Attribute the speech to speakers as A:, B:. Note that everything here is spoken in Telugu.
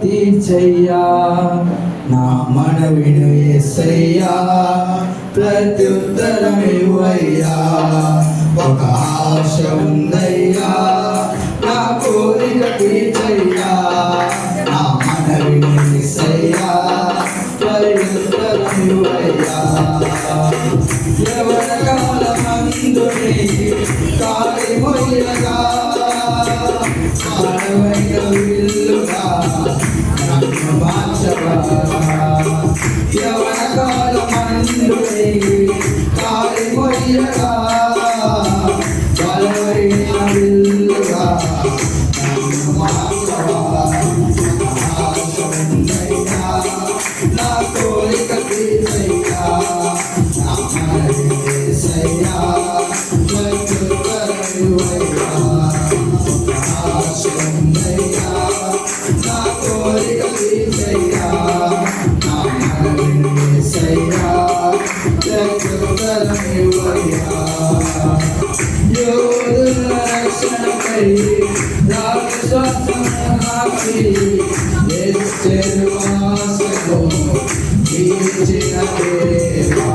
A: తీర్చయ్యా నా మనవిను యేసయ్యా ప్రత్యుత్తరం ఇవ్వయ్యా ఒక ఆశ ఉందయ్యా నా కోరిక తీర్చయ్యా నా మనవిను యేసయ్యా ప్రత్యుత్తరం ఇవ్వయ్యా ఎవరి కాలమందుని కాలి మొయ్యగా మానవైన విల్లుగా నన్ను మార్చగా ఎవరి కాలమందుని కాలి మొయ్యగా బలమైన విల్లుగా నన్ను మార్చగా ఆశ ఉందయ్యా నా కోరిక తీర్చయ్యా నా మనవిను యేసయ్యా ప్రత్యుత్తరం ఇవ్వయ్యా ఆశ ఉందయ్యా నా కోరిక తీర్చయ్యా నా మనవిను యేసయ్యా ప్రత్యుత్తరం ఇవ్వయ్యా యోధుల రక్షణకై రాజస్వాసనాకి యేసు ఆశలో జీవించిన దేవా